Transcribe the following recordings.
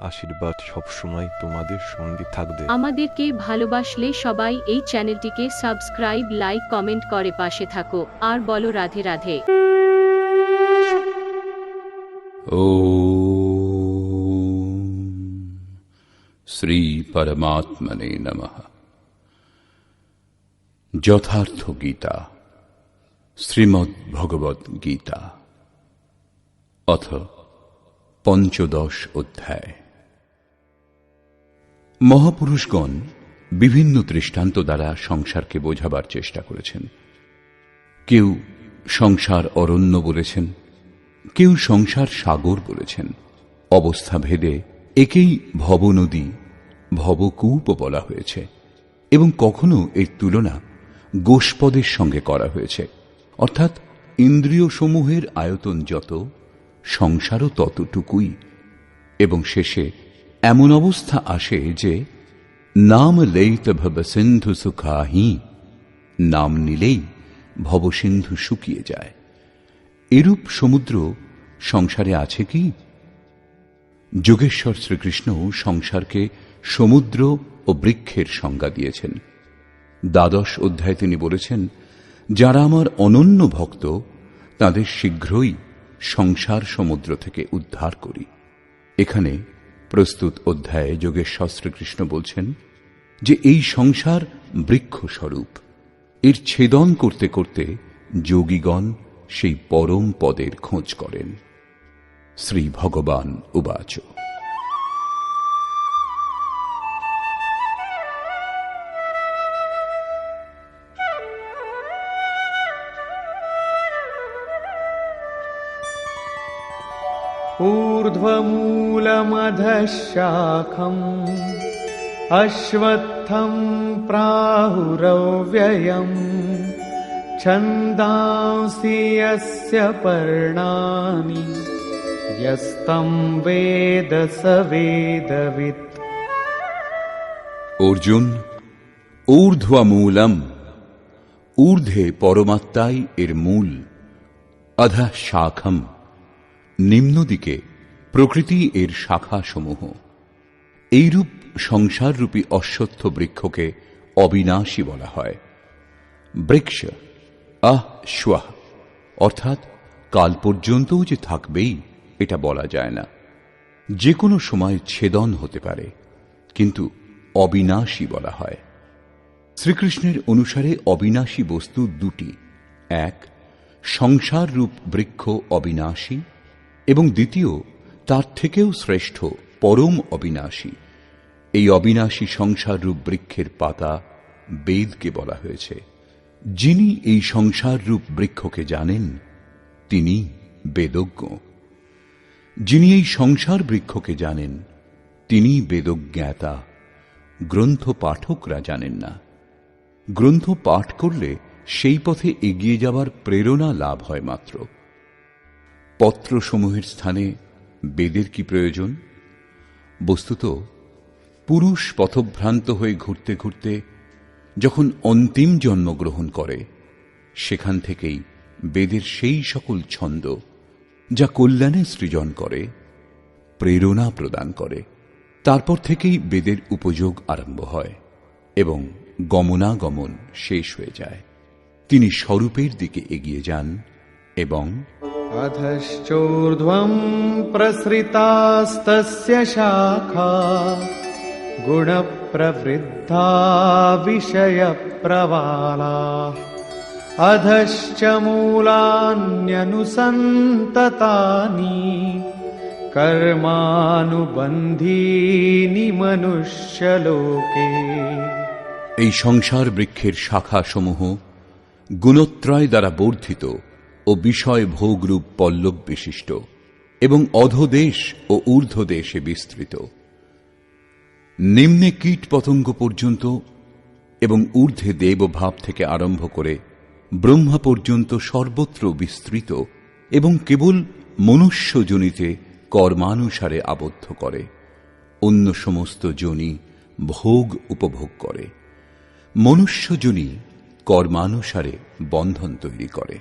আশীর্বাদ সবসময় তোমাদের সঙ্গে থাকবে। আমাদেরকে ভালোবাসলে সবাই এই চ্যানেলটিকে সাবস্ক্রাইব, লাইক, কমেন্ট করে পাশে থাকো আর বলো রাধে রাধে। ওম শ্রী পরমাত্মনে নমঃ। যথার্থ গীতা, শ্রীমদ্ ভগবদ গীতা, অথ পঞ্চদশ অধ্যায়। মহাপুরুষগণ বিভিন্ন দৃষ্টান্ত দ্বারা সংসারকে বোঝাবার চেষ্টা করেছেন। কেউ সংসার অরণ্য বলেছেন, কেউ সংসার সাগর বলেছেন। অবস্থা ভেদে একেই ভবনদী, ভবকূপ বলা হয়েছে এবং কখনো এর তুলনা গোষ্পদের সঙ্গে করা হয়েছে, অর্থাৎ ইন্দ্রিয় সমূহের আয়তন যত, সংসারও ততটুকুই। এবং শেষে এমন অবস্থা আসে যে নাম লইত ভব সিন্ধু সুখাহি, নাম নিলেই ভবসিন্ধু শুকিয়ে যায়। এরূপ সমুদ্র সংসারে আছে কি? যোগেশ্বর শ্রীকৃষ্ণ সংসারকে সমুদ্র ও বৃক্ষের সংজ্ঞা দিয়েছেন। দ্বাদশ অধ্যায়ে তিনি বলেছেন, যারা আমার অনন্য ভক্ত তাদের শীঘ্রই সংসার সমুদ্র থেকে উদ্ধার করি। এখানে প্রস্তুত অধ্যায়ে যোগেশ্বর শ্রীকৃষ্ণ বলছেন যে এই সংসার বৃক্ষস্বরূপ। এর ছেদন করতে করতে যোগীগণ সেই পরম পদের খোঁজ করেন। শ্রী ভগবান উবাচ। ऊर्ध्वमूलमधः शाखम् अश्वत्थं प्राहुरव्ययम् छन्दांसि यस्य पर्णानि यस्तं वेद स वेदवित्। অর্জুন, ঊর্ধ্বমূলম, ঊর্ধ্বে পরমাত্মাই এর মূল, অধঃ শাখম, নিম্নদিকে প্রকৃতি এর শাখাসমূহ। এইরূপ সংসাররূপী অশ্বত্থ বৃক্ষকে অবিনাশী বলা হয়। বৃক্ষ আশ্বাহ, অর্থাৎ কাল পর্যন্তও যে থাকবেই এটা বলা যায় না। যে কোনো সময় ছেদন হতে পারে, কিন্তু অবিনাশী বলা হয়। শ্রীকৃষ্ণের অনুসারে অবিনাশী বস্তু দুটি, এক সংসার রূপ বৃক্ষ অবিনাশী, এবং দ্বিতীয় তার থেকেও শ্রেষ্ঠ পরম অবিনাশী। এই অবিনাশী সংসার রূপ বৃক্ষের পাতা বেদকে বলা হয়েছে। যিনি এই সংসার রূপ বৃক্ষকে জানেন তিনি বেদজ্ঞ। যিনি এই সংসার বৃক্ষকে জানেন তিনি বেদজ্ঞাতা। গ্রন্থ পাঠকরা জানেন না। গ্রন্থ পাঠ করলে সেই পথে এগিয়ে যাবার প্রেরণা লাভ হয় মাত্র। পত্রসমূহের স্থানে বেদের কি প্রয়োজন? বস্তুত পুরুষ পথভ্রান্ত হয়ে ঘুরতে ঘুরতে যখন অন্তিম জন্মগ্রহণ করে, সেখান থেকেই বেদের সেই সকল ছন্দ যা কল্যাণে সৃজন করে, প্রেরণা প্রদান করে, তারপর থেকেই বেদের উপযোগ আরম্ভ হয় এবং গমনাগমন শেষ হয়ে যায়। তিনি স্বরূপের দিকে এগিয়ে যান এবং अधश्चोर्ध्वं प्रसृतास्तस्य शाखा गुणप्रवृद्धा विषयप्रवालाः अधश्च मूलान्यनुसन्ततानि कर्मानुबन्धीनि मनुष्यलोके। এই সংসার বৃক্ষের শাখাসমূহ গুণত্রয় দ্বারা বর্ধিত ও বিষয় ভোগরূপ পল্লব বিশিষ্ট এবং অধোদেশ ও ঊর্ধ্বদেশে বিস্তৃত। নিম্নে কীট পতঙ্গ পর্যন্ত এবং ঊর্ধ্বে দেবভাব থেকে আরম্ভ করে ব্রহ্মা পর্যন্ত সর্বত্র বিস্তৃত এবং কেবল মনুষ্য যোনিতে কর্মানুসারে আবদ্ধ করে। অন্য সমস্ত যোনি ভোগ উপভোগ করে। মনুষ্য যোনি কর্মানুসারে বন্ধন তৈরি করে।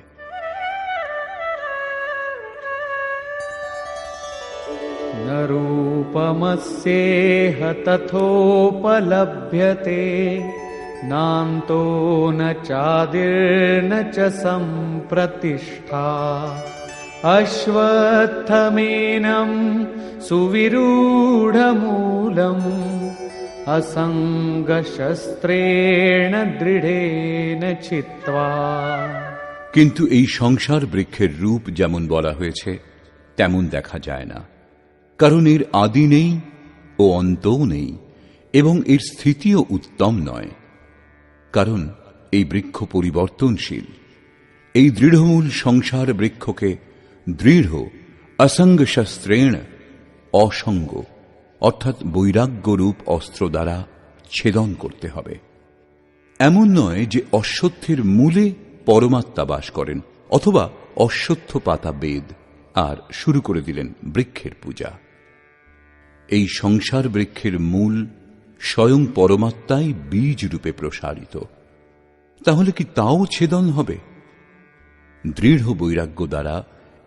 न न रूपमस्येह तथोपलभ्यते नान्तो न चादिर्न च सम्प्रतिष्ठा अश्वत्थमेनं सुविरूढमूलम् असङ्गशस्त्रेण दृढेन छित्त्वा। কিন্তু এই সংসার বৃক্ষের রূপ যেমন বলা হয়েছে তেমন দেখা যায় না, কারণ এর আদি নেই ও অন্তও নেই এবং এর স্থিতিও উত্তম নয়, কারণ এই বৃক্ষ পরিবর্তনশীল। এই দৃঢ়মূল সংসার বৃক্ষকে দৃঢ় অসঙ্গ শস্ত্রেণ, অসঙ্গ অর্থাৎ বৈরাগ্যরূপ অস্ত্র দ্বারা ছেদন করতে হবে। এমন নয় যে অশ্বত্থের মূলে পরমাত্মা বাস করেন অথবা অশ্বত্থ পাতা বেদ আর শুরু করে দিলেন বৃক্ষের পূজা। এই সংসার বৃক্ষের মূল স্বয়ং পরমাত্মাই বীজ রূপে প্রসারিত, তাহলে কি তাও ছেদন হবে? দৃঢ় বৈরাগ্য দ্বারা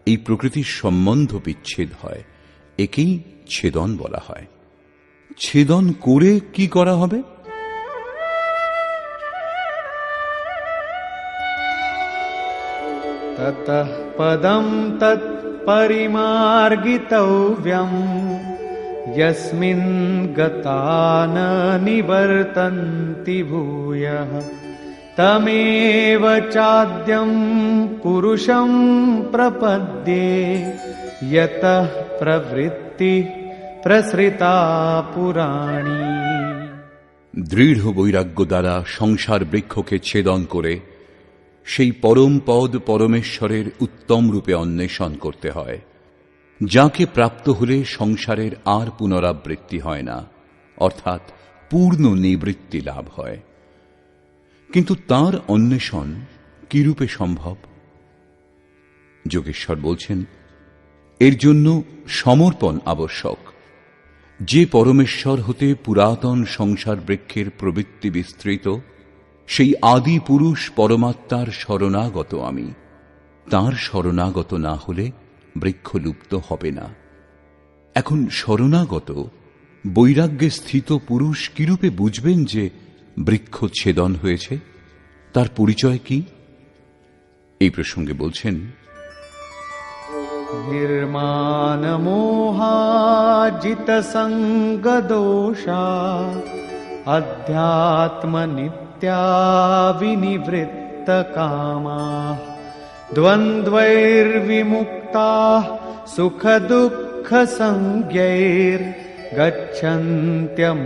এই প্রকৃতির সম্বন্ধ বিচ্ছেদ হয়, একেই ছেদন বলা হয়। ছেদন করে কি করা হবে? ततः पदं तत्परिमार्गितव्यम् यस्मिन् गता न निवर्तन्ति भूयः तमेव चाद्यं पुरुषं प्रपद्ये यतः प्रवृत्ति प्रसृता पुराणी। দৃঢ় বৈরাগ্য দ্বারা সংসার বৃক্ষকে ছেদন করে সেই পরম পদ পরমেশ্বরের উত্তম রূপে অন্বেষণ করতে হয়, যাকে প্রাপ্ত হলে সংসারের আর পুনরাবৃত্তি হয় না, অর্থাৎ পূর্ণ নিবৃত্তি লাভ হয়। কিন্তু তার অন্বেষণ কিরূপে সম্ভব? যোগেশ্বর বলছেন, এর জন্য সমর্পণ আবশ্যক। যে পরমেশ্বর হতে পুরাতন সংসার বৃক্ষের প্রবৃত্তি বিস্তৃত, সেই আদি পুরুষ পরমাত্মার শরণাগত আমি। তাঁর শরণাগত না হলে বৃক্ষ লুপ্ত হবে না। এখন শরণাগত বৈরাগ্যে স্থিত পুরুষ কিরূপে বুঝবেন যে বৃক্ষ ছেদন হয়েছে? তার পরিচয় কি? এই প্রসঙ্গে বলছেন, निर्माण मोहाजित संग दोषा अध्यात्म नित्या विनिवृत्त कामा द्वन्द्वैर्विमुक्ता सुख दुःख संज्ञैर् गच्छन्त्यमूढा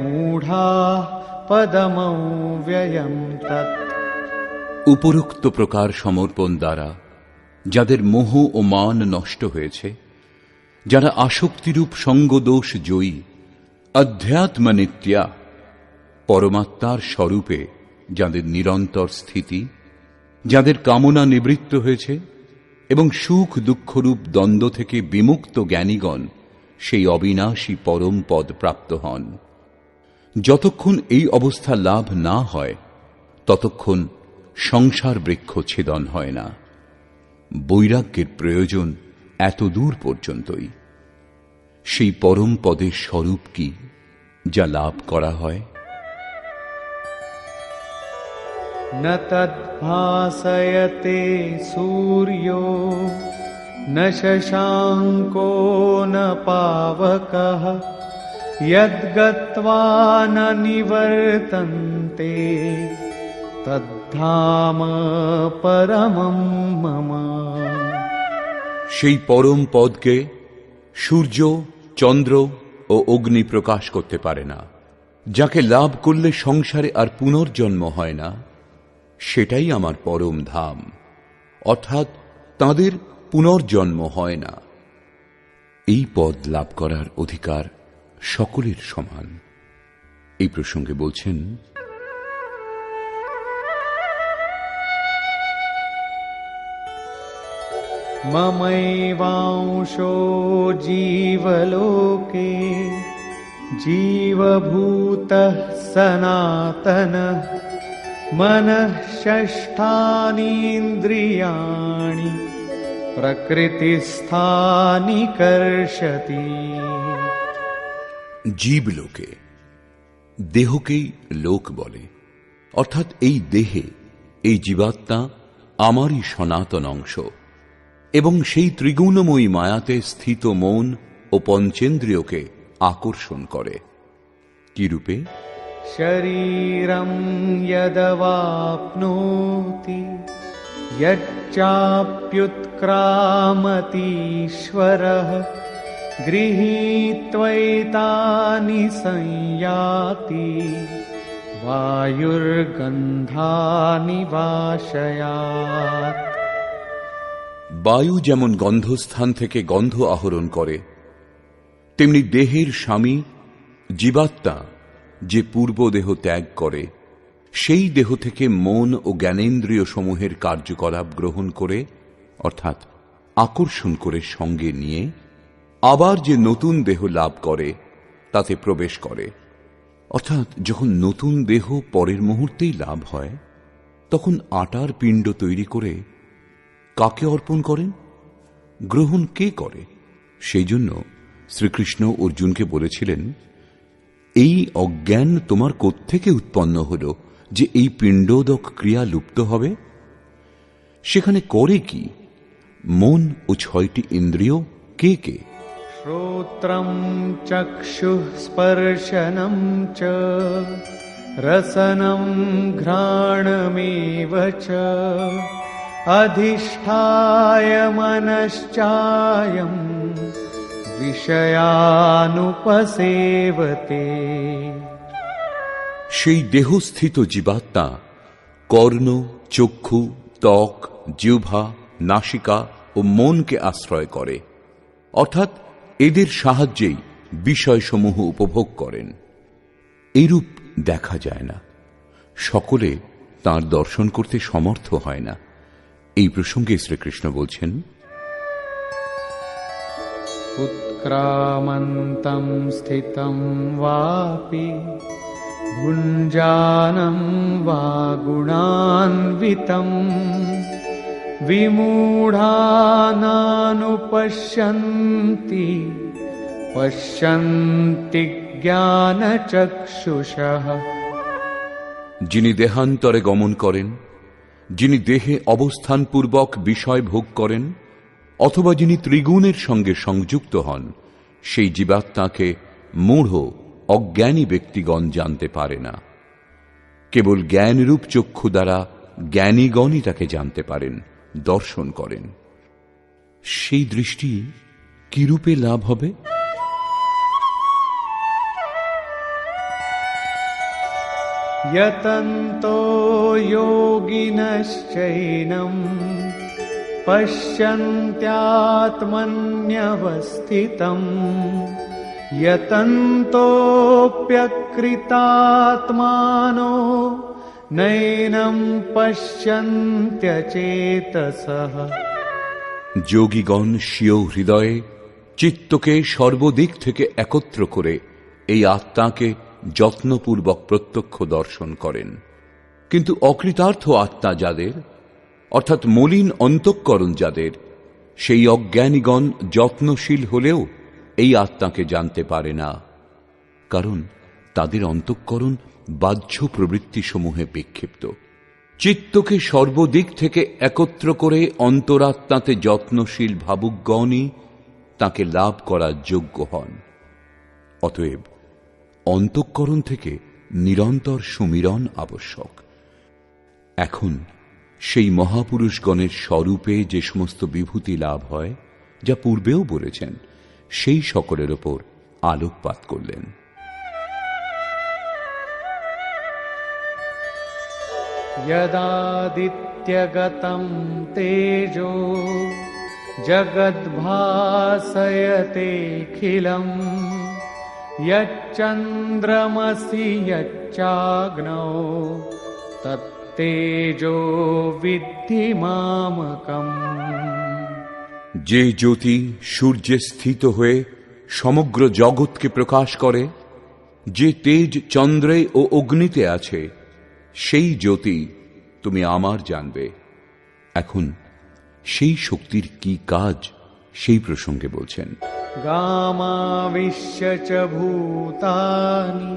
पदमव्ययं तत्। উপরোক্ত প্রকার সমর্পণ দ্বারা যাদের মোহ ও মান নষ্ট হয়েছে, যারা আসক্তিরূপ সঙ্গদোষ জয়ী, অধ্যাত্ম নিত্যা পরমাত্মার স্বরূপে যাদের নিরন্তর স্থিতি, যাদের কামনা নিবৃত্ত হয়েছে এবং সুখ দুঃখরূপ দ্বন্দ্ব থেকে বিমুক্ত জ্ঞানীগণ সেই অবিনাশী পরম পদ প্রাপ্ত হন। যতক্ষণ এই অবস্থা লাভ না হয় ততক্ষণ সংসার বৃক্ষ ছেদন হয় না। বৈরাগ্যের প্রয়োজন এত দূর পর্যন্তই। সেই পরম পদের স্বরূপ কি যা লাভ করা হয়? न तद्भासयते सूर्यो न शशाङ्को न पावकः यद्गत्वा न निवर्तन्ते तद्धाम परमं मम। সেই পরম পদকে সূর্য, চন্দ্র ও অগ্নি প্রকাশ করতে পারে না। যাকে লাভ করলে সংসারে আর পুনর্জন্ম হয় না, সেটাই আমার পরম ধাম, অর্থাৎ তাদের পুনর্জন্ম হয় না। এই পদ লাভ করার অধিকার সকলের সমান। এই প্রসঙ্গে বলছেন, ममैवांशो जीवलोके जीवभूतः सनातनः मनः षष्ठानीन्द्रियाणि प्रकृतिस्थानि कर्षति। জীবলোকে। দেহকেই লোক বলে, অর্থাৎ এই দেহে এই জীবাত্মা আমারই সনাতন অংশ এবং সেই ত্রিগুণময়ী মায়াতে স্থিত মন ও পঞ্চেন্দ্রিয়কে আকর্ষণ করে। কি রূপে? শরীরং যদবাপ্নোতি যচ্চাপ্যুৎক্রামতীশ্বরঃ গৃহীত্বৈতানি সংয়াতি বায়ুর্গন্ধানি বাশয়াৎ। বায়ু যেমন গন্ধস্থান থেকে গন্ধ আহরণ করে, তেমনি দেহের স্বামী জীবাত্মা যে পূর্ব দেহ ত্যাগ করে, সেই দেহ থেকে মন ও জ্ঞানেন্দ্রিয় সমূহের কার্যকলাপ গ্রহণ করে, অর্থাৎ আকর্ষণ করে সঙ্গে নিয়ে আবার যে নতুন দেহ লাভ করে তাতে প্রবেশ করে। অর্থাৎ যখন নতুন দেহ পরের মুহূর্তেই লাভ হয়, তখন আটার পিণ্ড তৈরি করে কাকে অর্পণ করেন? গ্রহণ কে করে? সেই জন্য শ্রীকৃষ্ণ অর্জুনকে বলেছিলেন, এই অজ্ঞান তোমার কোত্থেকে উৎপন্ন হল যে এই পিণ্ডোদক ক্রিয়া লুপ্ত হবে? সেখানে করে কি? মন ও 6টি ইন্দ্রিয় কে কে? শ্রোত্রম চক্ষুঃ স্পর্শনম চ রসনম ঘ্রাণমেব চ অধিষ্ঠায় মনশ্চায়ম বিষয়ানুপসেবতে। সেই দেহস্থিত জীবাত্মা কর্ণ, চক্ষু, ত্বক, জিহ্বা, নাসিকা ও মনকে আশ্রয় করে, অর্থাৎ এদের সাহায্যেই বিষয়সমূহ উপভোগ করেন। এইরূপ দেখা যায় না, সকলে তাঁর দর্শন করতে সমর্থ হয় না। এই প্রসঙ্গে শ্রীকৃষ্ণ বলছেন, উৎক্রামন্তম স্থিতম বাপি ভুঞ্জানম বা গুণান্বিতম বিমূঢ়ানানুপশ্যন্তি পশ্যন্তি জ্ঞানচক্ষুষঃ। যিনি দেহান্তরে গমন করেন, যিনি দেহে অবস্থানপূর্বক বিষয় ভোগ করেন, অথবা যিনি ত্রিগুণের সঙ্গে সংযুক্ত হন, সেই জীবাত্মাকে মূঢ় অজ্ঞানী ব্যক্তিগণ জানতে পারে না। কেবল জ্ঞানরূপ চক্ষু দ্বারা জ্ঞানীগণই তাকে জানতে পারেন, দর্শন করেন। সেই দৃষ্টি কিরূপে লাভ হবে? यतन्तो योगिनश्चैनं पश्यन्त्यात्मन्यवस्थितं यतन्तोऽप्यकृतात्मानो नैनं पश्यन्त्यचेतसः। যোগীগণ স্বীয় হৃদয়ে চিত্তকে সর্বদিক থেকে একত্র করে এই আত্মাকে যত্নপূর্বক প্রত্যক্ষ দর্শন করেন। কিন্তু অকৃতার্থ আত্মা যাদের, অর্থাৎ মলিন অন্তঃকরণ যাদের, সেই অজ্ঞানীগণ যত্নশীল হলেও এই আত্মাকে জানতে পারে না, কারণ তাদের অন্তঃকরণ বাহ্য প্রবৃত্তিসমূহে বিক্ষিপ্ত। চিত্তকে সর্বদিক থেকে একত্র করে অন্তরাত্মাতে যত্নশীল ভাবুকগণই তাকে লাভ করার যোগ্য হন। অতএব অন্তঃকরণ থেকে নিরন্তর সুমিরন আবশ্যক। এখন সেই মহাপুরুষগণের স্বরূপে যে সমস্ত বিভূতি লাভ হয়, যা পূর্বেও বলেছেন, সেই সকলের ওপর আলোকপাত করলেন। यदादित्यगतं तेजो जगद्भासयतेऽखिलम् यच्चन्द्रमसि यच्चाग्नौ तत्तेजो विद्धि मामकम्। যে জ্যোতি সূর্যে স্থিত হয়ে সমগ্র জগৎকে প্রকাশ করে, যে তেজ চন্দ্রে ও অগ্নিতে আছে, সেই জ্যোতি তুমি আমার জানবে। এখন সেই শক্তির কি কাজ, সেই প্রসঙ্গে বলছেন। गामाविश्य च भूतानि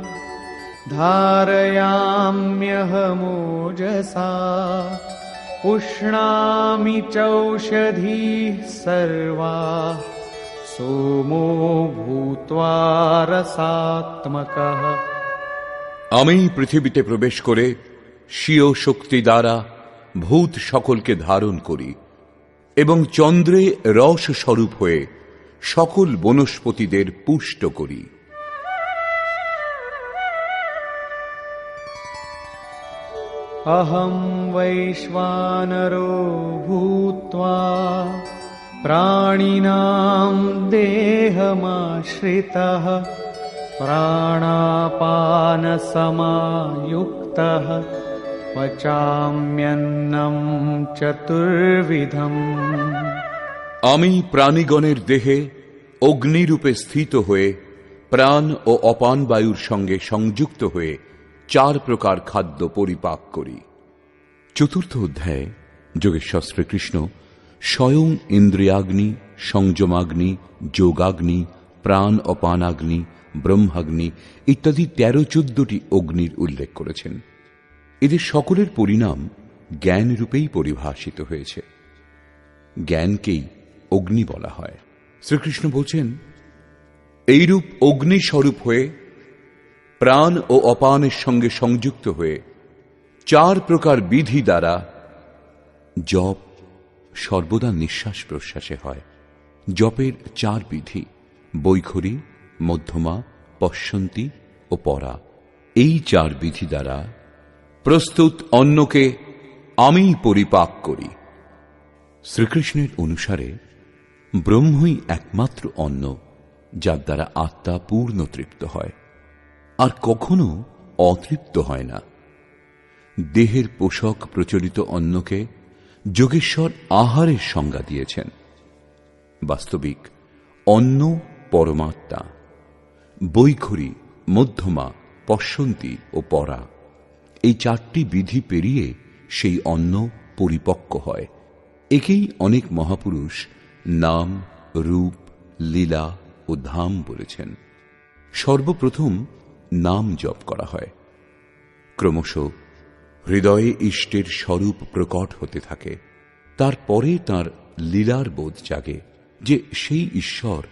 धारयाम्यहमोजसा पुष्णामि चौषधीः सर्वाः सोमो भूत्वा रसात्मकः। আমি পৃথিবীতে প্রবেশ করে স্বীয় শক্তি দ্বারা ভূত সকলকে ধারণ করি এবং চন্দ্রে রস স্বরূপ হয়ে সকল বনস্পতিদের পুষ্ট করি। अहं वैश्वानरो भूत्वा प्राणिनां देहमाश्रितः प्राणापानसमायुक्तः पचाम्यन्नं चतुर्विधम्। আমি প্রাণীগণের দেহে অগ্নিরূপে স্থিত হয়ে প্রাণ ও অপান বায়ুর সঙ্গে সংযুক্ত হয়ে 4 প্রকার খাদ্য পরিপাক করি। চতুর্থ অধ্যায়ে যোগেশ্বর শ্রীকৃষ্ণ স্বয়ং ইন্দ্রিয়াগ্নি, সংযমাগ্নি, যোগাগ্নি, প্রাণ অপানাগ্নি, ব্রহ্মাগ্নি ইত্যাদি 13-14টি অগ্নির উল্লেখ করেছেন। এদের সকলের পরিণাম জ্ঞান রূপেই পরিভাষিত হয়েছে। জ্ঞানকেই অগ্নি বলা হয়। শ্রীকৃষ্ণ বলছেন, এইরূপ অগ্নিস্বরূপ হয়ে প্রাণ ও অপানের সঙ্গে সংযুক্ত হয়ে 4 প্রকার বিধি দ্বারা জপ সর্বদা নিঃশ্বাস প্রশ্বাসে হয়। জপের 4 বিধি বৈখরী, মধ্যমা, পশ্যন্তী ও পরা। এই 4 বিধি দ্বারা প্রস্তুত অন্নকে আমি পরিপাক করি। শ্রীকৃষ্ণের অনুসারে ব্রহ্মই একমাত্র অন্ন যার দ্বারা আত্মা পূর্ণ তৃপ্ত হয়, আর কখনো অতৃপ্ত হয় না। দেহের পোষক প্রচলিত অন্নকে যোগেশ্বর আহারের সংজ্ঞা দিয়েছেন। বাস্তবিক অন্ন পরমাত্মা। বৈখরী, মধ্যমা, পশ্যন্তী ও পরা এই 4টি বিধি পেরিয়ে সেই অন্ন পরিপক্ক হয়। একেই অনেক মহাপুরুষ নাম, রূপ, লীলা ও ধাম বলেছেন। সর্বপ্রথম নাম জপ করা হয়। ক্রমশ হৃদয়ে ইষ্টের স্বরূপ প্রকট হতে থাকে। তারপরে তার লীলার বোধ জাগে যে সেই ঈশ্বর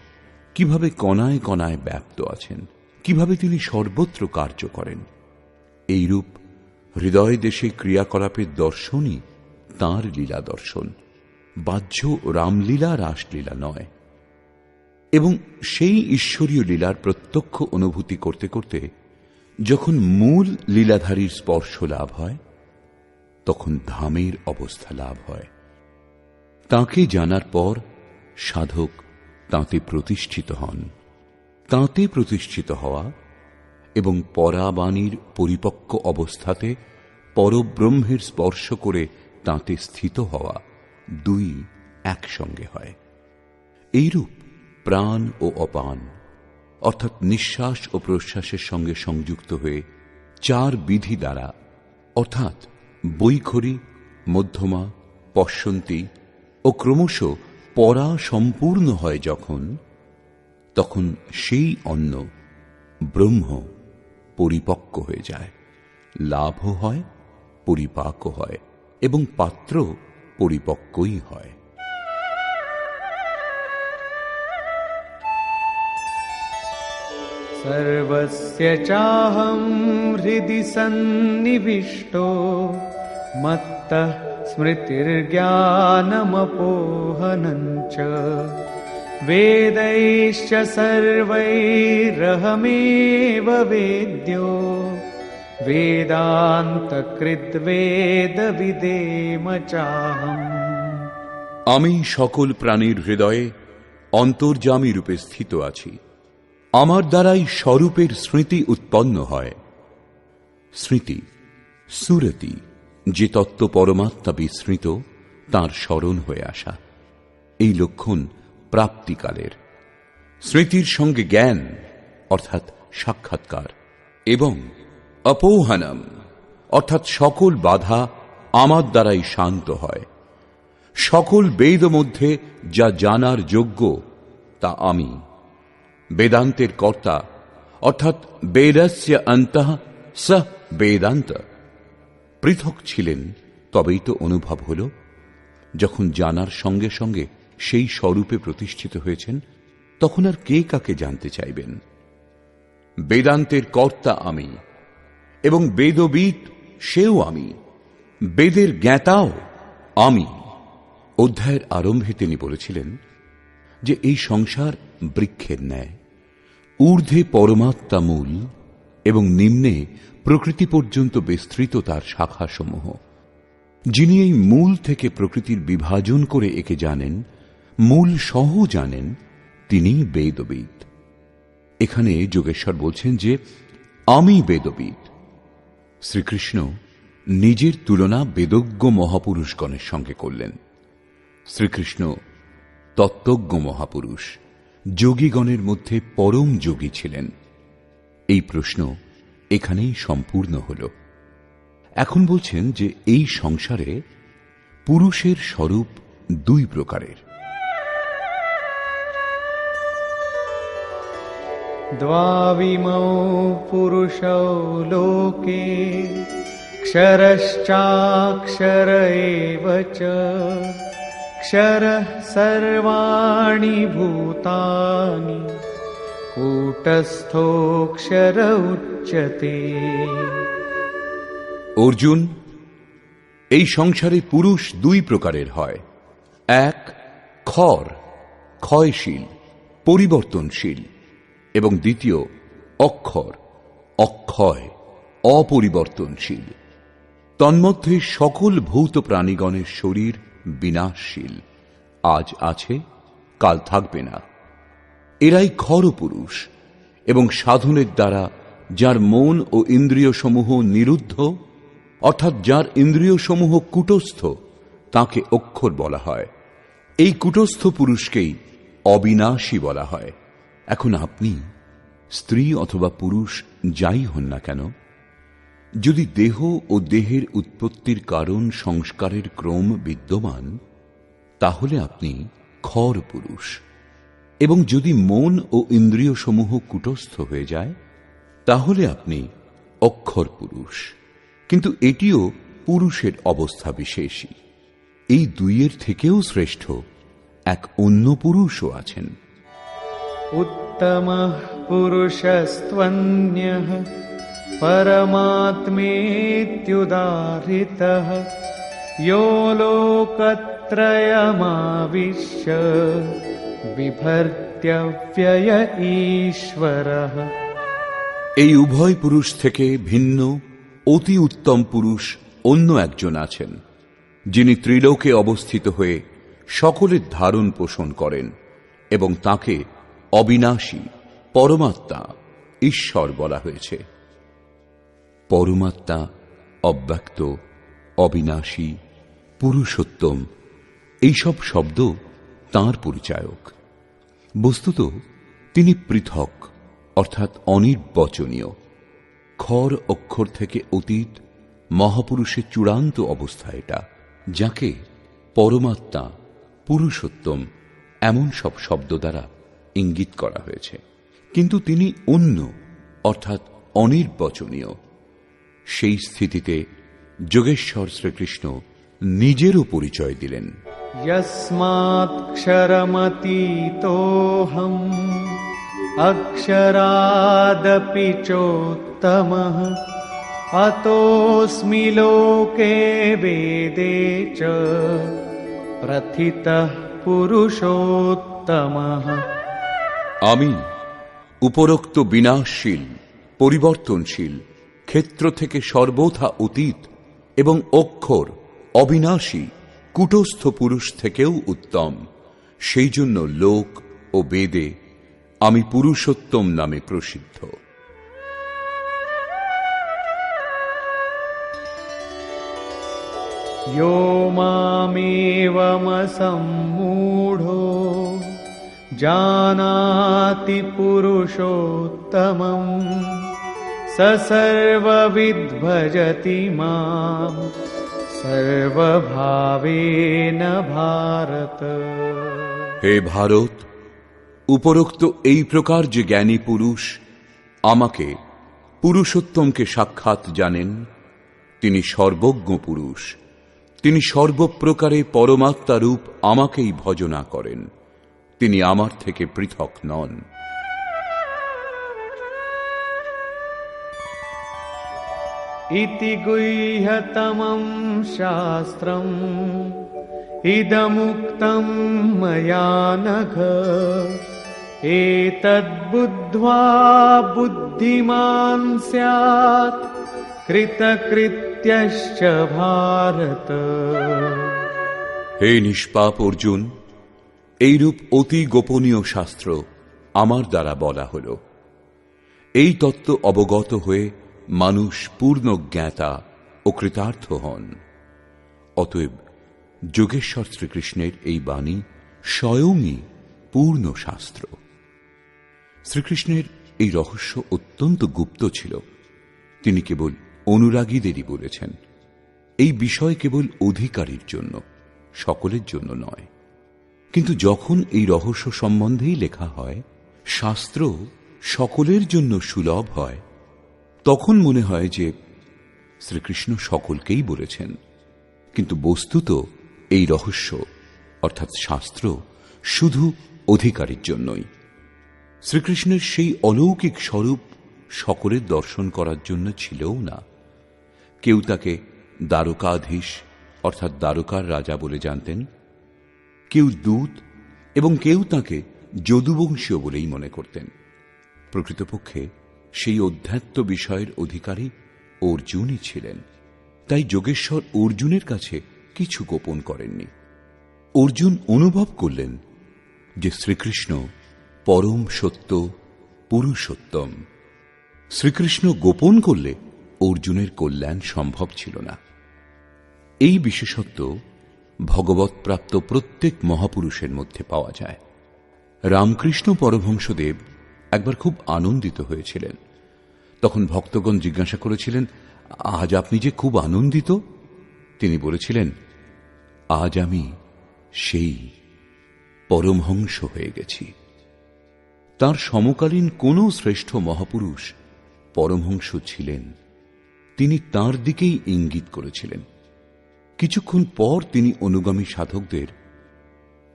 কিভাবে কণায় কণায় ব্যাপ্ত আছেন, কিভাবে তিনি সর্বত্র কার্য করেন। এইরূপ হৃদয় দেশে ক্রিয়াকলাপের দর্শনই তাঁর লীলা দর্শন, বাহ্য রামলীলা রাসলীলা নয়। এবং সেই ঈশ্বরীয় লীলার প্রত্যক্ষ অনুভূতি করতে করতে যখন মূল লীলাধারীর স্পর্শ লাভ হয়, তখন ধামের অবস্থা লাভ হয়। তাঁকে জানার পর সাধক তাঁতে প্রতিষ্ঠিত হন। তাঁতে প্রতিষ্ঠিত হওয়া এবং পরাবাণীর পরিপক্ক অবস্থাতে পরব্রহ্মের স্পর্শ করে তাঁতে স্থিত হওয়া, 2 একসঙ্গে হয়। এইরূপ প্রাণ ও অপান অর্থাৎ নিঃশ্বাস ও প্রশ্বাসের সঙ্গে সংযুক্ত হয়ে 4 বিধি দ্বারা অর্থাৎ বৈখরী, মধ্যমা, পশ্যন্তী ও ক্রমশ পরা সম্পূর্ণ হয় যখন, তখন সেই অন্ন ব্রহ্ম পরিপক্ক হয়ে যায়, লাভও হয়, পরিপাকও হয় এবং পাত্র পরিপক্কই হয়। सर्वस्य चाहं हृदि सन्निविष्टो मत्तः स्मृतिर्ज्ञानमपोहनं च वेदैश्च सर्वैरहमेव वेद्यो वेदान्तकृद्वेदविदेम चाहम्। আমি সকল প্রাণীর হৃদয়ে অন্তর্যামী রূপে স্থিত আছি। আমার দ্বারাই স্বরূপের স্মৃতি উৎপন্ন হয়। স্মৃতি সুরতি, যে তত্ত্ব পরমাত্মা বিস্মৃত তাঁর স্মরণ হয়ে আসা, এই লক্ষণ প্রাপ্তিকালের। স্মৃতির সঙ্গে জ্ঞান অর্থাৎ সাক্ষাৎকার এবং অপৌহানম অর্থাৎ সকল বাধা আমার দ্বারাই শান্ত হয়। সকল বেদ মধ্যে যা জানার যোগ্য তা আমি, বেদান্তের কর্তা অর্থাৎ বেদস্য অন্তঃ স বেদান্ত পৃথক ছিলেন, তবেই তো অনুভব হল। যখন জানার সঙ্গে সঙ্গে সেই স্বরূপে প্রতিষ্ঠিত হয়েছেন, তখন আর কে কাকে জানতে চাইবেন? বেদান্তের কর্তা আমি, এবং বেদবিদ সেও আমি, বেদের জ্ঞাতাও আমি। অধ্যায়ের আরম্ভে তিনি বলেছিলেন যে এই সংসার বৃক্ষের ন্যায়, ঊর্ধ্বে পরমাত্মা মূল এবং নিম্নে প্রকৃতি পর্যন্ত বিস্তৃত তার শাখাসমূহ। যিনি এই মূল থেকে প্রকৃতির বিভাজন করে একে জানেন, মূল সহ জানেন, তিনিই বেদবিদ। এখানে যোগেশ্বর বলছেন যে আমি বেদবিদ। শ্রীকৃষ্ণ নিজের তুলনা বেদজ্ঞ মহাপুরুষগণের সঙ্গে করলেন। শ্রীকৃষ্ণ তত্ত্বজ্ঞ মহাপুরুষ, যোগীগণের মধ্যে পরম যোগী ছিলেন। এই প্রশ্ন এখানেই সম্পূর্ণ হল। এখন বলছেন যে এই সংসারে পুরুষের স্বরূপ দুই প্রকারের। द्वाविमौ पुरुषौ लोके क्षरश्चाक्षर एव च क्षरः सर्वाणि भूतानि कूटस्थोऽक्षर उच्यते। অর্জুন, এই সংসারে পুরুষ দুই প্রকারের হয়। এক ক্ষর, ক্ষয়শীল, পরিবর্তনশীল, এবং দ্বিতীয় অক্ষর, অক্ষয়, অপরিবর্তনশীল। তন্মধ্যে সকল ভৌত প্রাণীগণের শরীর বিনাশশীল, আজ আছে কাল থাকবে না। এরাই ক্ষর পুরুষ, এবং সাধনের দ্বারা যার মন ও ইন্দ্রিয় সমূহ নিরুদ্ধ, অর্থাৎ যার ইন্দ্রিয় সমূহ কূটস্থ, তাকে অক্ষর বলা হয়। এই কূটস্থ পুরুষকেই অবিনাশী বলা হয়। এখন আপনি স্ত্রী অথবা পুরুষ যাই হন না কেন, যদি দেহ ও দেহের উৎপত্তির কারণ সংস্কারের ক্রম বিদ্যমান, তাহলে আপনি ক্ষর পুরুষ। এবং যদি মন ও ইন্দ্রিয় সমূহ কূটস্থ হয়ে যায়, তাহলে আপনি অক্ষর পুরুষ। কিন্তু এটিও পুরুষের অবস্থা বিশেষই। এই দুইয়ের থেকেও শ্রেষ্ঠ এক অন্য পুরুষও আছেন। उत्तमः पुरुषस्त्वन्यः परमात्मेत्युदाहृतः यो लोकत्रयमाविश्य बिभर्त्यव्यय ईश्वरः। এই উভয় পুরুষ থেকে ভিন্ন অতি উত্তম পুরুষ অন্য একজন আছেন, যিনি ত্রিলোকে অবস্থিত হয়ে সকলের ধারণ পোষণ করেন, এবং তাকে অবিনাশী, পরমাত্মা, ঈশ্বর বলা হয়েছে। পরমাত্মা অব্যক্ত, অবিনাশী, পুরুষোত্তম, এইসব শব্দ তাঁর পরিচায়ক। বস্তুত তিনি পৃথক, অর্থাৎ অনির্বচনীয়। ক্ষর অক্ষর থেকে অতীত মহাপুরুষের চূড়ান্ত অবস্থা এটা, যাকে পরমাত্মা, পুরুষোত্তম এমন সব শব্দ দ্বারা ইঙ্গিত করা হয়েছে। কিন্তু তিনি অন্য, অর্থাৎ অনির্বচনীয়। সেই স্থিতিতে যোগেশ্বর শ্রীকৃষ্ণ নিজেরও পরিচয় দিলেন। यस्मात्क्षरमतीतोऽहम् अक्षरादपि चोत्तमः अतोऽस्मि लोके वेदे च प्रथितः पुरुषोत्तमः। আমি উপরোক্ত বিনাশশীল, পরিবর্তনশীল, ক্ষেত্র থেকে সর্বথা অতীত এবং অক্ষর, অবিনাশী, কূটস্থ পুরুষ থেকেও উত্তম। সেই জন্য লোক ও বেদে আমি পুরুষোত্তম নামে প্রসিদ্ধ। यो मामेवमसम्मूढो जानाति पुरुषोत्तमम् स सर्वविद् भजति माम् सर्वभावेन भारत। হে ভারত, উপরোক্ত এই প্রকার যে জ্ঞানী পুরুষ আমাকে পুরুষোত্তমকে সাক্ষাৎ জানেন, তিনি সর্বজ্ঞ পুরুষ। তিনি সর্বপ্রকারে পরমাত্মারূপ আমাকেই ভজনা করেন। তিনি আমার থেকে পৃথক নন। इति गुह्यतमं शास्त्रम् इदमुक्तं मया नघ एतद्बुद्ध्वा बुद्धिमान् स्यात् कृतकृत्यश्च भारत। হে নিষ্পাপ অর্জুন, এইরূপ অতি গোপনীয় শাস্ত্র আমার দ্বারা বলা হল। এই তত্ত্ব অবগত হয়ে মানুষ পূর্ণ জ্ঞাতা ও কৃতার্থ হন। অতএব যোগেশ্বর শ্রীকৃষ্ণের এই বাণী স্বয়ংই পূর্ণ শাস্ত্র। শ্রীকৃষ্ণের এই রহস্য অত্যন্ত গুপ্ত ছিল। তিনি কেবল অনুরাগীদেরই বলেছেন। এই বিষয় কেবল অধিকারীর জন্য, সকলের জন্য নয়। কিন্তু যখন এই রহস্য সম্বন্ধেই লেখা হয়, শাস্ত্র সকলের জন্য সুলভ হয়, তখন মনে হয় যে শ্রীকৃষ্ণ সকলকেই বলেছেন। কিন্তু বস্তুত এই রহস্য অর্থাৎ শাস্ত্র শুধু অধিকারীর জন্যই। শ্রীকৃষ্ণের সেই অলৌকিক স্বরূপ সকলের দর্শন করার জন্য ছিলও না। কেউ তাকে দ্বারকাধীশ অর্থাৎ দ্বারকার রাজা বলে জানতেন, কেউ দূত এবং কেউ তাকে যদুবংশীয় বলেই মনে করতেন। প্রকৃতপক্ষে সেই অধ্যাত্ম বিষয়ের অধিকারী অর্জুনই ছিলেন। তাই যোগেশ্বর অর্জুনের কাছে কিছু গোপন করেননি। অর্জুন অনুভব করলেন যে শ্রীকৃষ্ণ পরম সত্য, পুরুষোত্তম। শ্রীকৃষ্ণ গোপন করলে অর্জুনের কল্যাণ সম্ভব ছিল না। এই বিশেষত্ব ভগবৎ প্রাপ্ত প্রত্যেক মহাপুরুষের মধ্যে পাওয়া যায়। রামকৃষ্ণ পরমহংসদেব একবার খুব আনন্দিত হয়েছিলেন। তখন ভক্তগণ জিজ্ঞাসা করেছিলেন, আজ আপনি যে খুব আনন্দিত? তিনি বলেছিলেন, আজ আমি সেই পরমহংস হয়ে গেছি। তার সমকালীন কোন শ্রেষ্ঠ মহাপুরুষ পরমহংস ছিলেন, তিনি তার দিকেই ইঙ্গিত করেছিলেন। কিছুক্ষণ পর তিনি অনুগামী সাধকদের,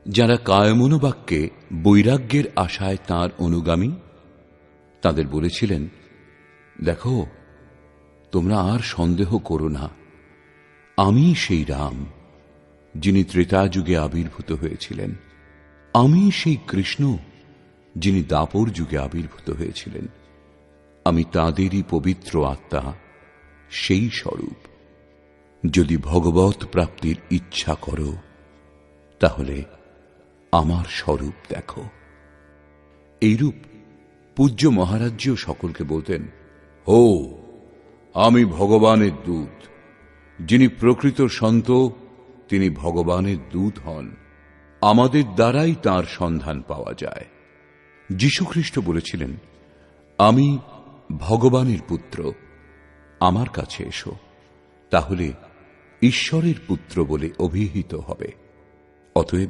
যারা কায়মনোবাক্যে বৈরাগ্যের আশায় তাঁর অনুগামী, তাদের বলেছিলেন, দেখো, তোমরা আর সন্দেহ করো না, আমি সেই রাম যিনি ত্রেতাযুগে আবির্ভূত হয়েছিলেন। আমি সেই কৃষ্ণ যিনি দাপর যুগে আবির্ভূত হয়েছিলেন। আমি তাঁদেরই পবিত্র আত্মা, সেই স্বরূপ। যদি ভগবৎ প্রাপ্তির ইচ্ছা করো, তাহলে আমার স্বরূপ দেখো। এইরূপ পূজ্য মহারাজজিও সকলকে বলতেন, ও আমি ভগবানের দূত। যিনি প্রকৃত সন্ত, তিনি ভগবানের দূত হন। আমাদের দ্বারাই তাঁর সন্ধান পাওয়া যায়। যীশুখ্রিস্ট বলেছিলেন, আমি ভগবানের পুত্র, আমার কাছে এসো, তাহলে ঈশ্বরের পুত্র বলে অভিহিত হবে। অতএব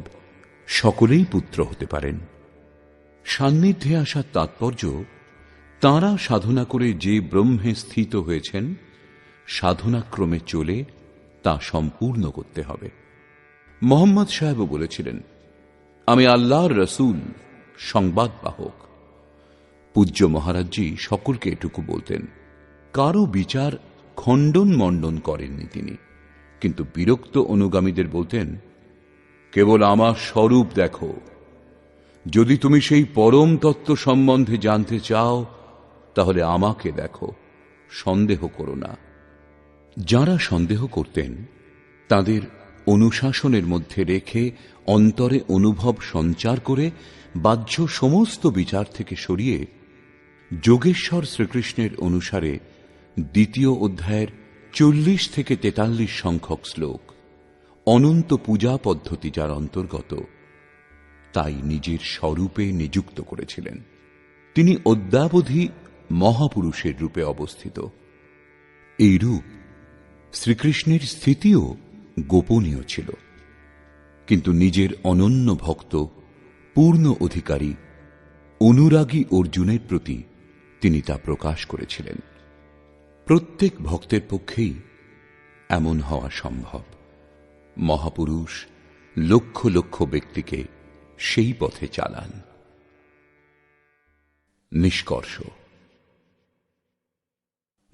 সকলেই পুত্র হতে পারেন। সান্নিধ্যে আসার তাৎপর্য, তাঁরা সাধনা করে যে ব্রহ্মে স্থিত হয়েছেন, সাধনাক্রমে চলে তা সম্পূর্ণ করতে হবে। মোহাম্মদ সাহেবও বলেছিলেন, আমি আল্লাহর রসুল, সংবাদ বাহক। পূজ্য মহারাজজি সকলকে এটুকু বলতেন। কারো বিচার খণ্ডন মণ্ডন করেননি তিনি, কিন্তু বিরক্ত অনুগামীদের বলতেন, কেবল আমার স্বরূপ দেখো। যদি তুমি সেই পরম তত্ত্ব সম্বন্ধে জানতে চাও, তাহলে আমাকে দেখো, সন্দেহ করো না। যারা সন্দেহ করতেন, তাদের অনুশাসনের মধ্যে রেখে অন্তরে অনুভব সঞ্চার করে বাহ্য সমস্ত বিচার থেকে সরিয়ে যোগেশ্বর শ্রীকৃষ্ণের অনুসারে দ্বিতীয় অধ্যায়ের 40 থেকে 43 সংখ্যক শ্লোক, অনন্ত পূজা পদ্ধতি যার অন্তর্গত, তাই নিজের স্বরূপে নিযুক্ত করেছিলেন। তিনি অদ্যাবধি মহাপুরুষের রূপে অবস্থিত। এই রূপ শ্রীকৃষ্ণের স্থিতিও গোপনীয় ছিল, কিন্তু নিজের অনন্য ভক্ত, পূর্ণ অধিকারী অনুরাগী অর্জুনের প্রতি তিনি তা প্রকাশ করেছিলেন। প্রত্যেক ভক্তের পক্ষেই এমন হওয়া সম্ভব। মহাপুরুষ লক্ষ লক্ষ ব্যক্তিকে সেই পথে চালান। নিষ্কর্ষ।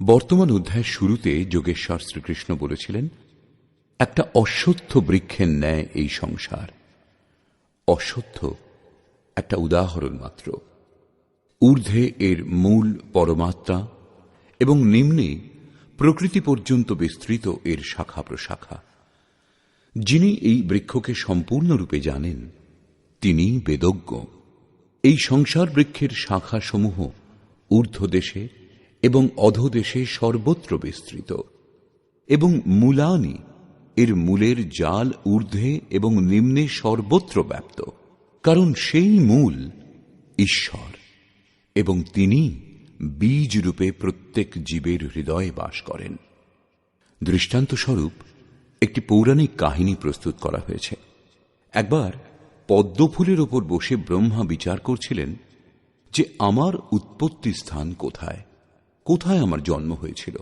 বর্তমান অধ্যায়ের শুরুতে যোগেশ্বর শ্রীকৃষ্ণ বলেছিলেন, একটা অশ্বত্থ বৃক্ষের ন্যায় এই সংসার। অশ্বত্থ একটা উদাহরণ মাত্র। ঊর্ধ্বে এর মূল পরমাত্মা এবং নিম্নে প্রকৃতি পর্যন্ত বিস্তৃত এর শাখা প্রশাখা। যিনি এই বৃক্ষকে সম্পূর্ণরূপে জানেন তিনি বেদজ্ঞ। এই সংসার বৃক্ষের শাখাসমূহ ঊর্ধ্বদেশে এবং অধোদেশে সর্বত্র বিস্তৃত, এবং মূলানি এর মূলের জাল ঊর্ধ্বে এবং নিম্নে সর্বত্র ব্যাপ্ত, কারণ সেই মূল ঈশ্বর এবং তিনি বীজ রূপে প্রত্যেক জীবের হৃদয়ে বাস করেন। দৃষ্টান্তস্বরূপ একটি পৌরাণিক কাহিনী প্রস্তুত করা হয়েছে। একবার পদ্মফুলের ওপর বসে ব্রহ্মা বিচার করছিলেন যে আমার উৎপত্তি স্থান কোথায়, কোথায় আমার জন্ম হয়েছিল।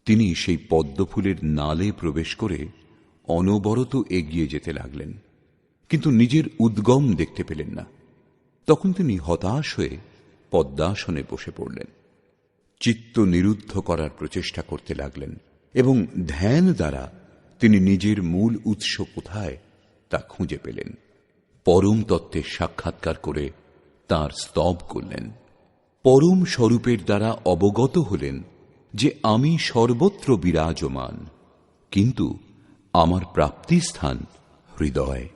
তিনি সেই পদ্মফুলের নালে প্রবেশ করে অনবরত এগিয়ে যেতে লাগলেন, কিন্তু নিজের উদ্গম দেখতে পেলেন না। তখন তিনি হতাশ হয়ে পদ্মাসনে বসে পড়লেন। চিত্ত নিরুদ্ধ করার প্রচেষ্টা করতে লাগলেন এবং ধ্যান দ্বারা তিনি নিজের মূল উৎস কোথায় তা খুঁজে পেলেন। পরম তত্ত্বের সাক্ষাৎকার করে তাঁর স্তব করলেন। পরম স্বরূপের দ্বারা অবগত হলেন যে আমি সর্বত্র বিরাজমান, কিন্তু আমার প্রাপ্তিস্থান হৃদয়।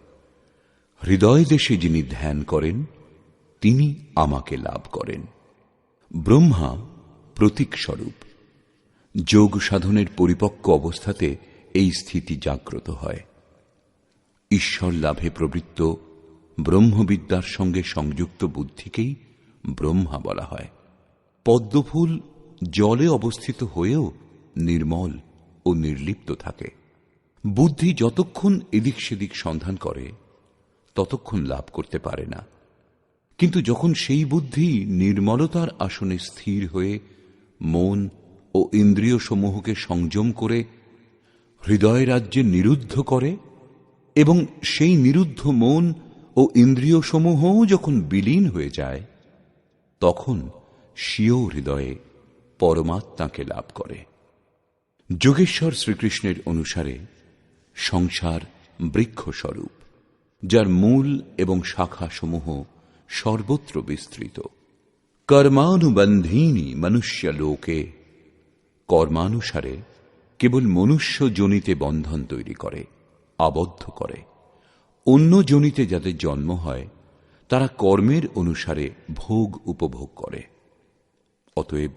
হৃদয় দেশে যিনি ধ্যান করেন তিনি আমাকে লাভ করেন। ব্রহ্মা প্রতীক স্বরূপ। যোগ সাধনের পরিপক্ক অবস্থাতে এই স্থিতি জাগ্রত হয়। ঈশ্বর লাভে প্রবৃত্ত ব্রহ্মবিদ্যার সঙ্গে সংযুক্ত বুদ্ধিকেই ব্রহ্মা বলা হয়। পদ্মফুল জলে অবস্থিত হয়েও নির্মল ও নির্লিপ্ত থাকে। বুদ্ধি যতক্ষণ এদিক সেদিক সন্ধান করে ততক্ষণ লাভ করতে পারে না, কিন্তু যখন সেই বুদ্ধি নির্মলতার আসনে স্থির হয়ে মন ও ইন্দ্রিয় সমূহকে সংযম করে হৃদয় রাজ্যে নিরুদ্ধ করে এবং সেই নিরুদ্ধ মন ও ইন্দ্রিয় সমূহ যখন বিলীন হয়ে যায়, তখন স্বীয় হৃদয়ে পরমাত্মাকে লাভ করে। যোগেশ্বর শ্রীকৃষ্ণের অনুসারে সংসার বৃক্ষস্বরূপ, যার মূল এবং শাখাসমূহ সর্বত্র বিস্তৃত। কর্মানুবন্ধীনি মনুষ্য লোকে, কর্মানুসারে কেবল মনুষ্য যোনিতে বন্ধন তৈরি করে, আবদ্ধ করে। অন্য যোনিতে যাদের জন্ম হয় তারা কর্মের অনুসারে ভোগ উপভোগ করে। অতএব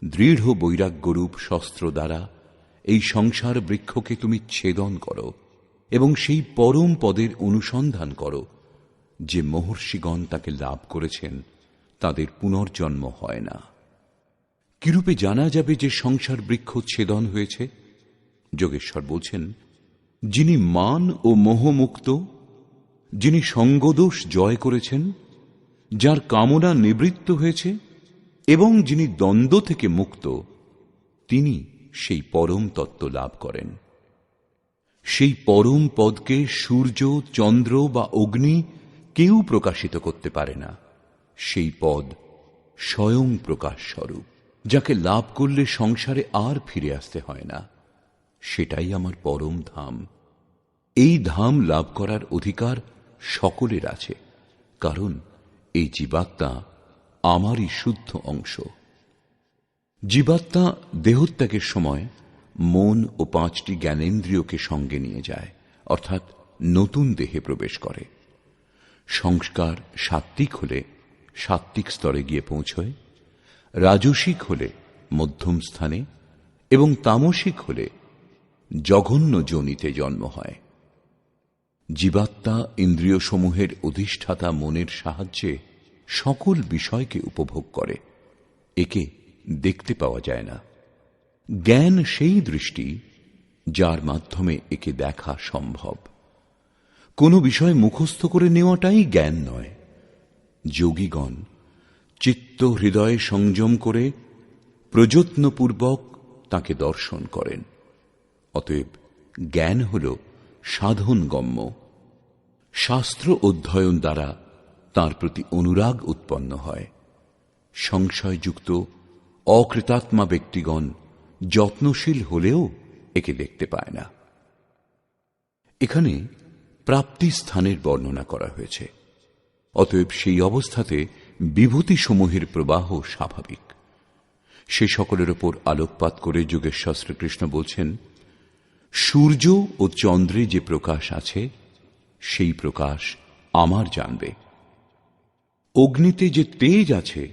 দৃঢ় বৈরাগ্যরূপ শস্ত্র দ্বারা এই সংসার বৃক্ষকে তুমি ছেদন করো এবং সেই পরম পদের অনুসন্ধান করো যে মহর্ষিগণ তাকে লাভ করেছেন, তাদের পুনর্জন্ম হয় না। কিরূপে জানা যাবে যে সংসার বৃক্ষ ছেদন হয়েছে? যোগেশ্বর বলছেন, যিনি মান ও মোহমুক্ত, যিনি সঙ্গদোষ জয় করেছেন, যার কামনা নিবৃত্ত হয়েছে এবং যিনি দ্বন্দ্ব থেকে মুক্ত, তিনি সেই পরম তত্ত্ব লাভ করেন। সেই পরম পদকে সূর্য, চন্দ্র বা অগ্নি কেউ প্রকাশিত করতে পারে না। সেই পদ স্বয়ং প্রকাশ স্বরূপ, যাকে লাভ করলে সংসারে আর ফিরে আসতে হয় না। সেটাই আমার পরম ধাম। এই ধাম লাভ করার অধিকার সকলের আছে, কারণ এই জীবাত্মা আমারই শুদ্ধ অংশ। জীবাত্মা দেহত্যাগের সময় মন ও 5টি জ্ঞানেন্দ্রিয়কে সঙ্গে নিয়ে যায়, অর্থাৎ নতুন দেহে প্রবেশ করে। সংস্কার সাত্ত্বিক হলে সাত্ত্বিক স্তরে গিয়ে পৌঁছয়, রাজসিক হলে মধ্যম স্থানে এবং তামসিক হলে জঘন্য যোনিতে জন্ম হয়। জীবাত্মা ইন্দ্রিয় সমূহের অধিষ্ঠাতা মনের সাহায্যে সকল বিষয়কে উপভোগ করে। একে দেখতে পাওয়া যায় না। জ্ঞান সেই দৃষ্টি যার মাধ্যমে একে দেখা সম্ভব। কোনো বিষয় মুখস্থ করে নেওয়াটাই জ্ঞান নয়। যোগীগণ চিত্ত হৃদয়ে সংযম করে প্রযত্নপূর্বক তাকে দর্শন করেন। অতএব জ্ঞান হল সাধনগম্য। শাস্ত্র অধ্যয়ন দ্বারা তার প্রতি অনুরাগ উৎপন্ন হয়। সংশয়যুক্ত অকৃতাত্মা ব্যক্তিগণ যত্নশীল হলেও একে দেখতে পায় না। এখানে প্রাপ্তি স্থানের বর্ণনা করা হয়েছে। অতএব সেই অবস্থাতে বিভূতিসমূহের প্রবাহ স্বাভাবিক। সে সকলের ওপর আলোকপাত করে যোগেশ্বর শ্রীকৃষ্ণ বলছেন, সূর্য ও চন্দ্রে যে প্রকাশ আছে সেই প্রকাশ আমার জানবে। অগ্নিতে যে তেজ আছে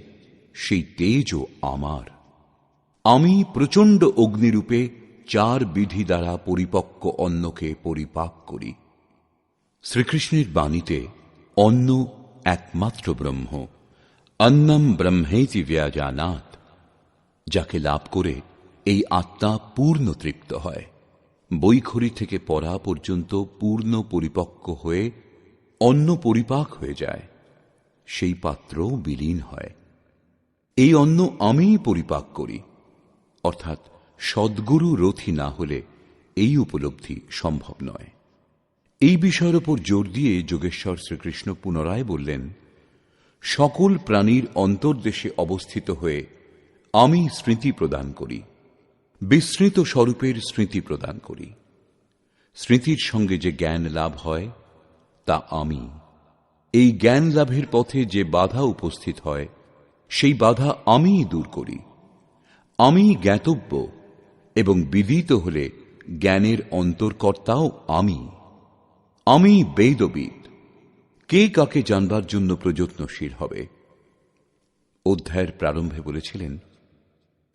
সেই তেজও আমার। আমি প্রচণ্ড অগ্নিরূপে 4 বিধি দ্বারা পরিপক্ক অন্নকে পরিপাক করি। শ্রীকৃষ্ণের বাণীতে অন্ন একমাত্র ব্রহ্ম, অন্নম ব্রহ্মেতি ব্যজানাৎ, যাকে লাভ করে এই আত্মা পূর্ণ তৃপ্ত হয়। বৈখরি থেকে পরা পর্যন্ত পূর্ণ পরিপক্ক হয়ে অন্ন পরিপাক হয়ে যায়, সেই পাত্র বিলীন হয়। এই অন্ন আমিই পরিপাক করি, অর্থাৎ সদ্গুরু রথী না হলে এই উপলব্ধি সম্ভব নয়। এই বিষয়ের উপর জোর দিয়ে যোগেশ্বর শ্রীকৃষ্ণ পুনরায় বললেন, সকল প্রাণীর অন্তর্দেশে অবস্থিত হয়ে আমি স্মৃতি প্রদান করি, বিস্মৃত স্বরূপের স্মৃতি প্রদান করি। স্মৃতির সঙ্গে যে জ্ঞান লাভ হয় তা আমি। এই জ্ঞান লাভের পথে যে বাধা উপস্থিত হয় সেই বাধা আমিই দূর করি। আমি জ্ঞাতব্য এবং বিদিত হলে জ্ঞানের অন্তর্কর্তাও আমি। আমি বেদবিদ। কে কাকে জানবার জন্য প্রযত্নশীল হবে? অধ্যায়ের প্রারম্ভে বলেছিলেন,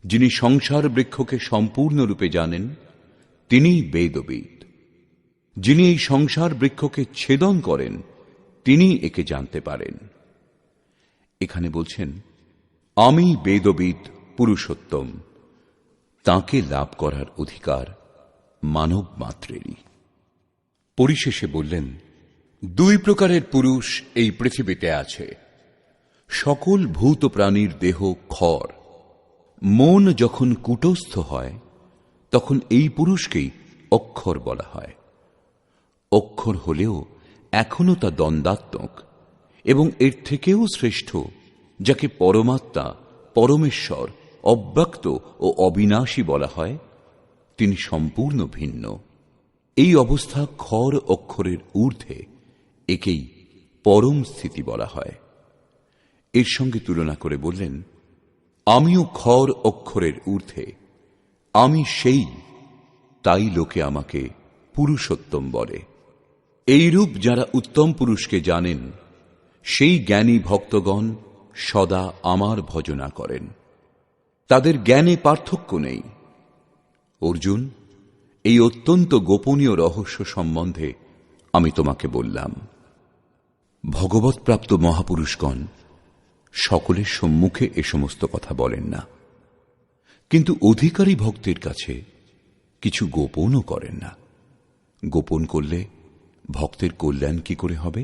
যিনি সংসার বৃক্ষকে সম্পূর্ণরূপে জানেন তিনিই বেদবিদ। যিনি এই সংসার বৃক্ষকে ছেদন করেন তিনি একে জানতে পারেন। এখানে বলছেন, আমি বেদবিদ পুরুষোত্তম, তাঁকে লাভ করার অধিকার মানব মাত্রেরই। পরিশেষে বললেন, 2 প্রকারের পুরুষ এই পৃথিবীতে আছে। সকল ভূত প্রাণীর দেহ খড়। মন যখন কুটস্থ হয় তখন এই পুরুষকেই অক্ষর বলা হয়। অক্ষর হলেও এখনো তা দ্বন্দ্বাত্মক এবং এর থেকেও শ্রেষ্ঠ, যাকে পরমাত্মা, পরমেশ্বর, অব্যক্ত ও অবিনাশী বলা হয়, তিনি সম্পূর্ণ ভিন্ন। এই অবস্থা খর অক্ষরের ঊর্ধ্বে, একেই পরম স্থিতি বলা হয়। এর সঙ্গে তুলনা করে বললেন, আমিও খর অক্ষরের ঊর্ধ্বে, আমি সেই, তাই লোকে আমাকে পুরুষোত্তম বলে। এইরূপ যারা উত্তম পুরুষকে জানেন সেই জ্ঞানী ভক্তগণ সদা আমার ভজনা করেন। তাদের জ্ঞানে পার্থক্য নেই। অর্জুন, এই অত্যন্ত গোপনীয় রহস্য সম্বন্ধে আমি তোমাকে বললাম। ভগবৎপ্রাপ্ত মহাপুরুষগণ সকলের সম্মুখে এ সমস্ত কথা বলেন না, কিন্তু অধিকারী ভক্তের কাছে কিছু গোপনও করেন না। গোপন করলে ভক্তের কল্যাণ কি করে হবে?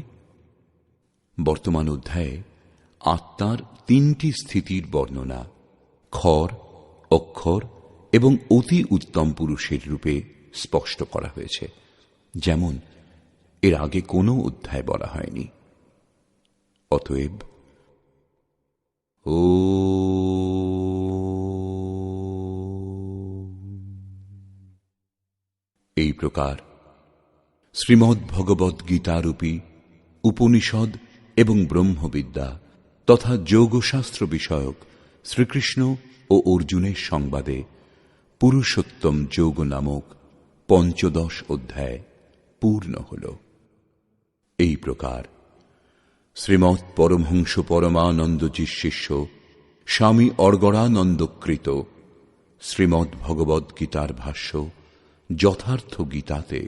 বর্তমান অধ্যায়ে আত্মার 3টি স্থিতির বর্ণনা খর, অক্ষর এবং অতি উত্তম পুরুষের রূপে স্পষ্ট করা হয়েছে, যেমন এর আগে কোনো অধ্যায় বলা হয়নি। অতএব এই প্রকার শ্রীমদ্ ভগবদ্ গীতারূপী উপনিষদ এবং ব্রহ্মবিদ্যা তথা যোগশাস্ত্র বিষয়ক শ্রীকৃষ্ণ ও অর্জুনের সংবাদে পুরুষোত্তম যোগ নামক 15 অধ্যায় পূর্ণ হল। এই প্রকার শ্রীমৎ পরমহংস পরমানন্দজির শিষ্য স্বামী অর্গড়ানন্দকৃত শ্রীমদ্ ভগবদ্ গীতার ভাষ্য যথার্থ গীতাতে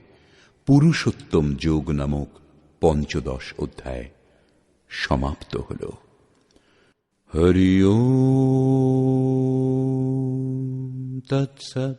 পুরুষোত্তম যোগ নামক 15 অধ্যায় সমাপ্ত হল। হরি ওম তৎসৎ।